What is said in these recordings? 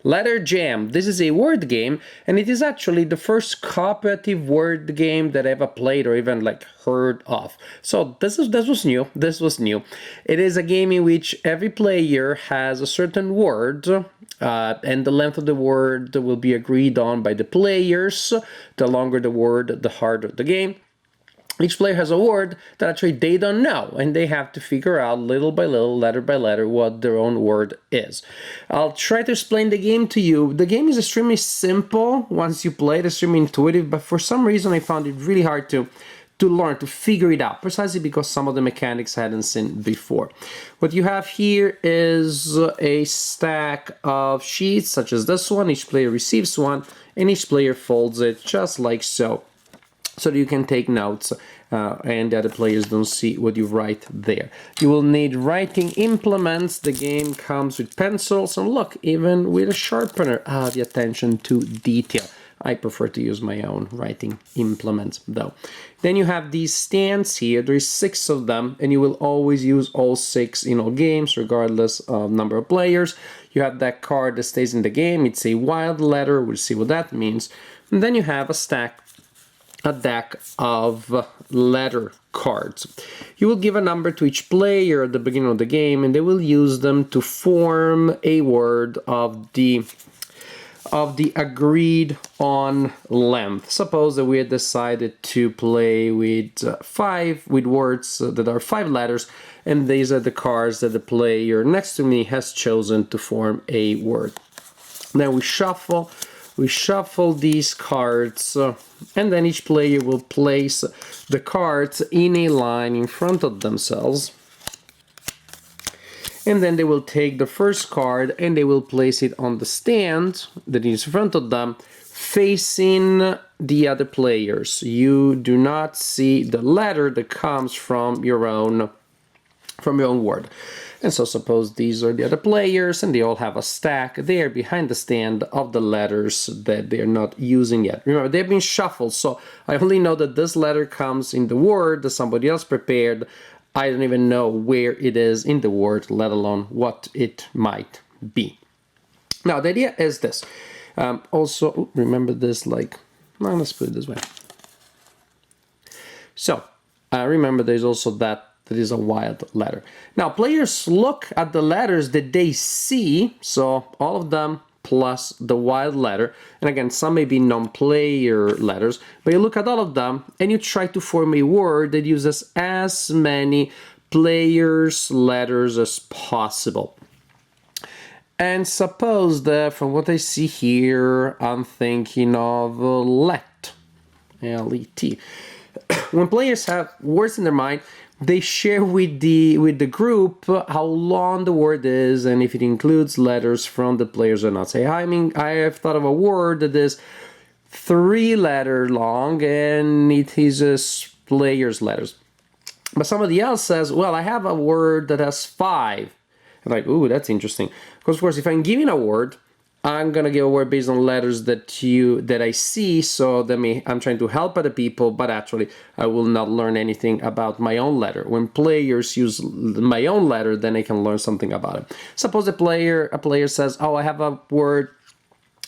Letter Jam. This is a word game, and it is actually the first cooperative word game that I ever played or even like heard of. So this was new. This was new. It is a game in which every player has a certain word, and the length of the word will be agreed on by the players. The longer the word, the harder the game. Each player has a word that actually they don't know, and they have to figure out little by little, letter by letter, what their own word is. I'll try to explain the game to you. The game is extremely simple once you play it, extremely intuitive, but for some reason I found it really hard to learn, to figure it out, precisely because some of the mechanics I hadn't seen before. What you have here is a stack of sheets, such as this one. Each player receives one, and each player folds it just like so that you can take notes and the other players don't see what you write there. You will need writing implements. The game comes with pencils and look, even with a sharpener. The attention to detail. I prefer to use my own writing implements though. Then you have these stands here. There is 6 of them, and you will always use all 6 in all games, regardless of number of players. You have that card that stays in the game. It's a wild letter. We'll see what that means. And then you have a deck of letter cards. You will give a number to each player at the beginning of the game, and they will use them to form a word of the agreed on length. Suppose that we had decided to play with words that are 5 letters, and these are the cards that the player next to me has chosen to form a word. Then we shuffle these cards, and then each player will place the cards in a line in front of themselves. And then they will take the first card and they will place it on the stand that is in front of them, facing the other players. You do not see the letter that comes from your own word. And so suppose these are the other players and they all have a stack there behind the stand of the letters that they're not using yet. Remember, they've been shuffled, so I only know that this letter comes in the word that somebody else prepared. I don't even know where it is in the word, let alone what it might be. Now, the idea is this. Also, remember this, let's put it this way. So, remember there's also that is a wild letter. Now, players look at the letters that they see, so all of them plus the wild letter, and again, some may be non-player letters, but you look at all of them and you try to form a word that uses as many players' letters as possible. And suppose that from what I see here, I'm thinking of let, L-E-T. When players have words in their mind, they share with the group how long the word is and if it includes letters from the players or not. Say, I have thought of a word that is 3 letters long and it is players' letters. But somebody else says, well, I have a word that has 5. I'm like, ooh, that's interesting. Because of course, if I'm giving a word, I'm gonna give a word based on letters that I see, so I'm trying to help other people, but actually I will not learn anything about my own letter. When players use my own letter, then I can learn something about it. Suppose a player says, oh, I have a word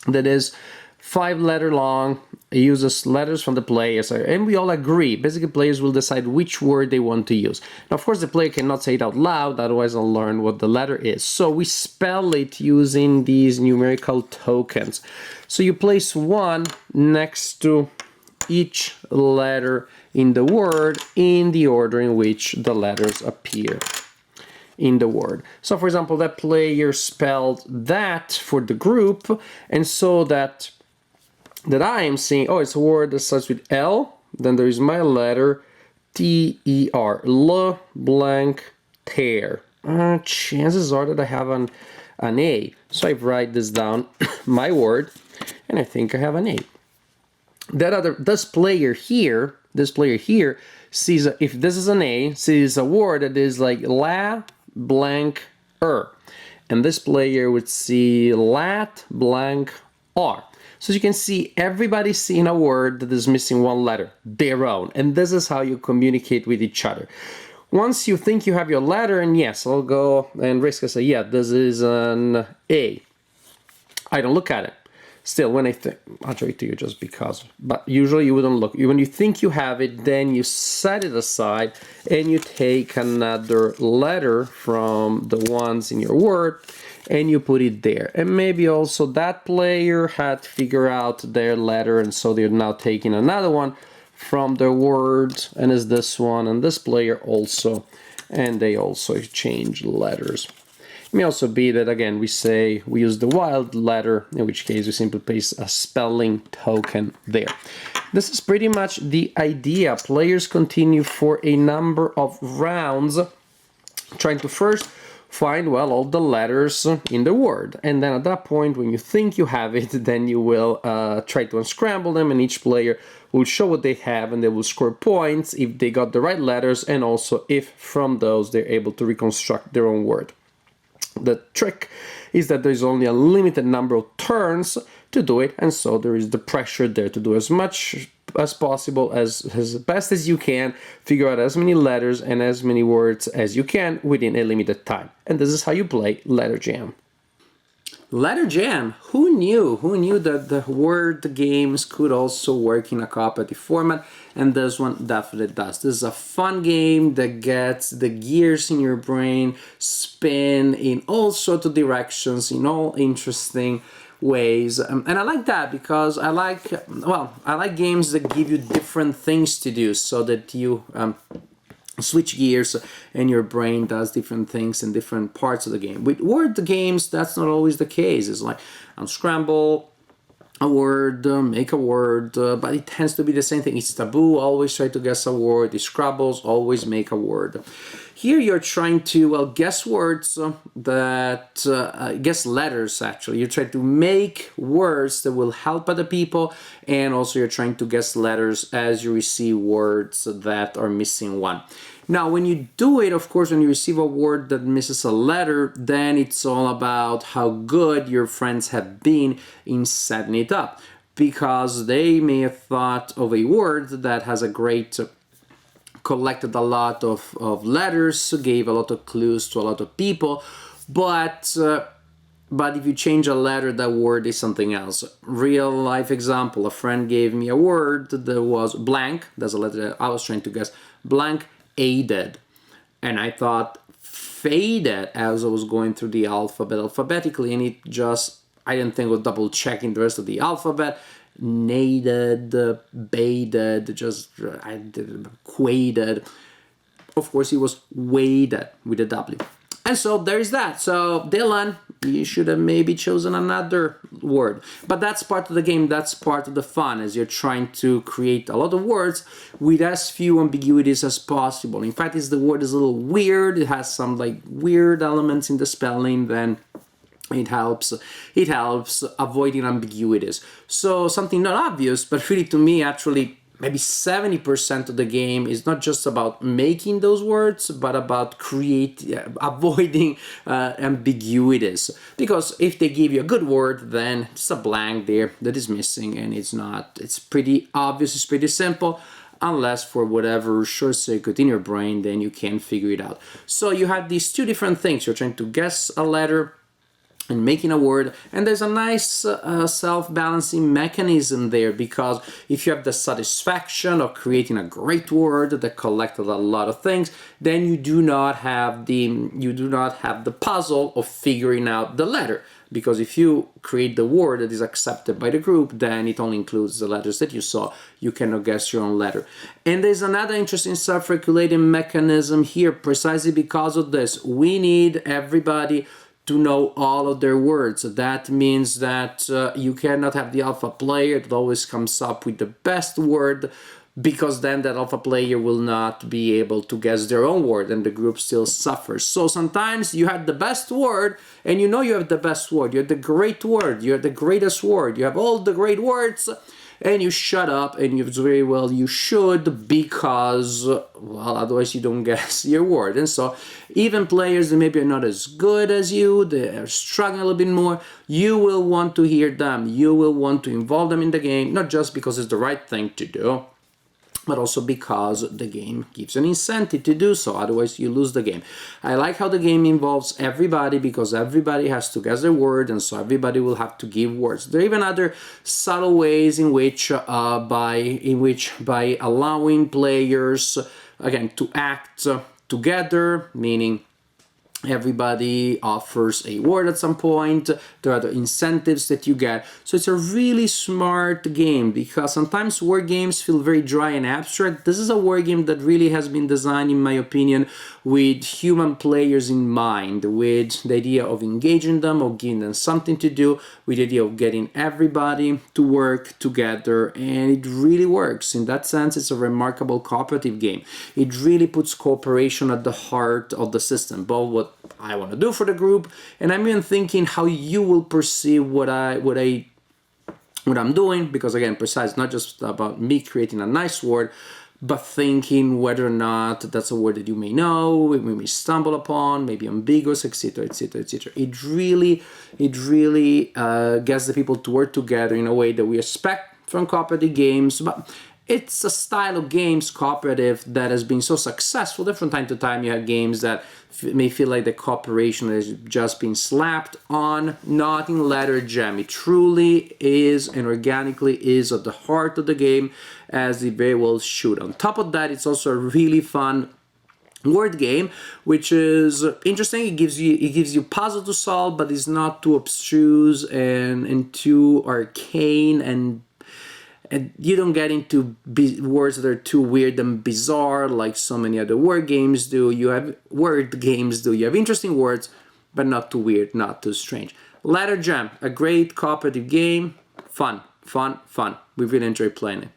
that is 5 letters long, it uses letters from the players, and we all agree. Basically, players will decide which word they want to use. Now, of course, the player cannot say it out loud, otherwise I'll learn what the letter is. So we spell it using these numerical tokens. So you place 1 next to each letter in the word in the order in which the letters appear in the word. So, for example, that player spelled that for the group, and so that I am seeing, oh, it's a word that starts with L, then there is my letter T-E-R, Le blank tear. Chances are that I have an A. So I write this down, my word, and I think I have an A. This player here sees, if this is an A, sees a word that is like la blank and this player would see lat blank R. So you can see everybody's seeing a word that is missing 1 letter, their own, and this is how you communicate with each other. Once you think you have your letter, and yes, I'll go and risk and say, yeah, this is an A. I don't look at it. Still, when I think, I'll show it to you just because, but usually you wouldn't look. When you think you have it, then you set it aside and you take another letter from the ones in your word and you put it there. And maybe also that player had figured out their letter, and so they're now taking another one from their word, and is this one, and this player also, and they also exchange letters. It may also be that, again, we use the wild letter, in which case we simply place a spelling token there. This is pretty much the idea. Players continue for a number of rounds, trying to first find, well, all the letters in the word. And then at that point, when you think you have it, then you will try to unscramble them, and each player will show what they have, and they will score points if they got the right letters, and also if from those they're able to reconstruct their own word. The trick is that there's only a limited number of turns to do it, and so there is the pressure there to do as much as possible, as best as you can, figure out as many letters and as many words as you can within a limited time. And this is how you play Letter Jam. Letter Jam, who knew? Who knew that the word games could also work in a cooperative format? And this one definitely does. This is a fun game that gets the gears in your brain spin in all sorts of directions, in all interesting ways. And I like that because I like games that give you different things to do, so that you switch gears and your brain does different things in different parts of the game. With word games, that's not always the case. It's like unscramble a word, make a word, but it tends to be the same thing. It's taboo, always try to guess a word. The Scrabbles, always make a word. Here you're trying to, well, guess words guess letters actually. You try to make words that will help other people, and also you're trying to guess letters as you receive words that are missing one. Now, when you do it, of course, when you receive a word that misses a letter, then it's all about how good your friends have been in setting it up, because they may have thought of a word that has a great collected a lot of letters, gave a lot of clues to a lot of people, but if you change a letter, that word is something else. Real life example, a friend gave me a word that was blank, that's a letter that I was trying to guess, blank, aided, and I thought faded as I was going through the alphabet alphabetically, and I didn't think of double checking the rest of the alphabet. Naded, baited, I did quaided. Of course, it was waded with a W. And so there is that. So Dylan, you should have maybe chosen another word. But that's part of the game, that's part of the fun, as you're trying to create a lot of words with as few ambiguities as possible. In fact, if the word is a little weird, it has some like weird elements in the spelling, then it helps avoiding ambiguities. So something not obvious, but really to me actually maybe 70% of the game is not just about making those words, but about avoiding ambiguities. Because if they give you a good word, then it's a blank there that is missing, and it's pretty obvious, it's pretty simple, unless for whatever short circuit in your brain, then you can't figure it out. So you have these two different things. You're trying to guess a letter and making a word, and there's a nice self-balancing mechanism there, because if you have the satisfaction of creating a great word that collected a lot of things, then you do not have the puzzle of figuring out the letter, because if you create the word that is accepted by the group, then it only includes the letters that you saw. You cannot guess your own letter. And there's another interesting self-regulating mechanism here, precisely because of this. We need everybody to know all of their words. That means that you cannot have the alpha player that always comes up with the best word, because then that alpha player will not be able to guess their own word, and the group still suffers. So sometimes you have the best word, and you know you have the best word, you have the great word, you have the greatest word, you have all the great words, and you shut up, and you very well you should, because, well, otherwise you don't guess your word. And so even players that maybe are not as good as you, they are struggling a little bit more, you will want to hear them, you will want to involve them in the game, not just because it's the right thing to do, but also because the game gives an incentive to do so, otherwise you lose the game. I like how the game involves everybody because everybody has to guess their word, and so everybody will have to give words. There are even other subtle ways in which by allowing players again to act together, meaning everybody offers a word at some point. There are other incentives that you get. So it's a really smart game because sometimes word games feel very dry and abstract. This is a word game that really has been designed, in my opinion, with human players in mind, with the idea of engaging them or giving them something to do, with the idea of getting everybody to work together, and it really works. In that sense, it's a remarkable cooperative game. It really puts cooperation at the heart of the system, both what I want to do for the group, and I'm even thinking how you will perceive what I'm doing, because again, Precise is not just about me creating a nice word, but thinking whether or not that's a word that you may know, we may stumble upon, maybe ambiguous, etc., etc., etc. It really gets the people to work together in a way that we expect from cooperative games, but it's a style of games, cooperative, that has been so successful that from time to time you have games that may feel like the cooperation has just been slapped on. Not in Letter Jam. It truly is and organically is at the heart of the game, as it very well should. On top of that, it's also a really fun word game, which is interesting. It gives you puzzle to solve, but it's not too abstruse and too arcane, and you don't get into words that are too weird and bizarre like so many other word games do. You have interesting words, but not too weird, not too strange. Letter Jam, a great cooperative game, fun. We really enjoy playing it.